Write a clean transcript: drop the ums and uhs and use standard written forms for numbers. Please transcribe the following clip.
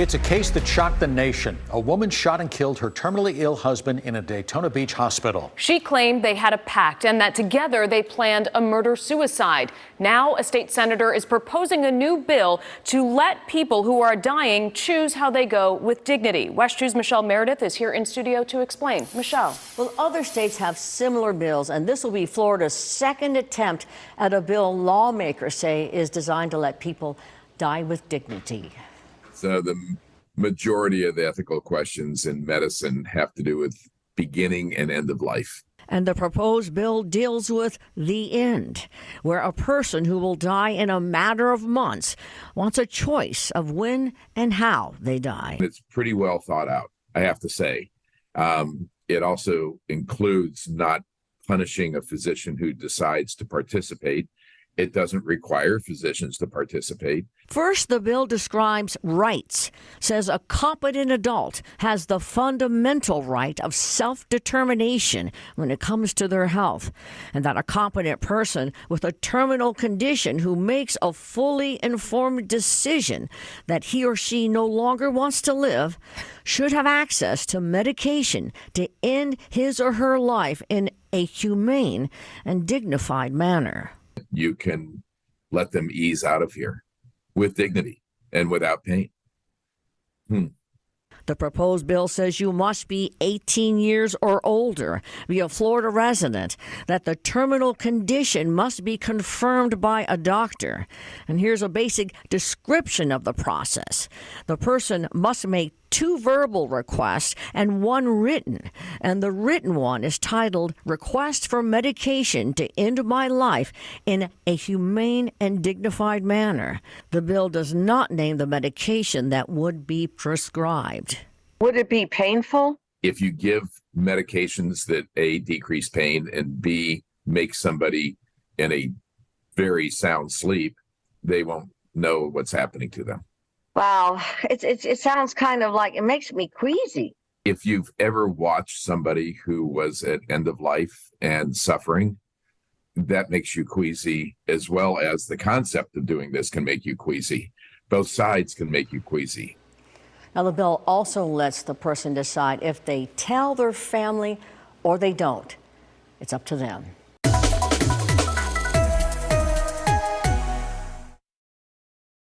It's a case that shocked the nation. A woman shot and killed her terminally ill husband in a Daytona Beach hospital. She claimed they had a pact and that together they planned a murder-suicide. Now a state senator is proposing a new bill to let people who are dying choose how they go with dignity. West 2's Michelle Meredith is here in studio to explain. Michelle. Well, other states have similar bills, and this will be Florida's second attempt at a bill lawmakers say is designed to let people die with dignity. So the majority of the ethical questions in medicine have to do with beginning and end of life. And the proposed bill deals with the end, where a person who will die in a matter of months wants a choice of when and how they die. It's pretty well thought out, I have to say. It also includes not punishing a physician who decides to participate. It doesn't require physicians to participate. First, the bill describes rights, says a competent adult has the fundamental right of self-determination when it comes to their health, and that a competent person with a terminal condition who makes a fully informed decision that he or she no longer wants to live should have access to medication to end his or her life in a humane and dignified manner. You can let them ease out of here with dignity and without pain. The proposed bill says you must be 18 years or older, be a Florida resident, that the terminal condition must be confirmed by a doctor. And here's a basic description of the process. The person must make 2 verbal requests and 1 written, and the written one is titled Request for Medication to End My Life in a Humane and Dignified Manner. The bill does not name the medication that would be prescribed. Would it be painful? If you give medications that A, decrease pain, and B, make somebody in a very sound sleep, they won't know what's happening to them. Wow, it sounds kind of like, it makes me queasy. If you've ever watched somebody who was at end of life and suffering, that makes you queasy, as well as the concept of doing this can make you queasy. Both sides can make you queasy. Now, the bill also lets the person decide if they tell their family or they don't. It's up to them.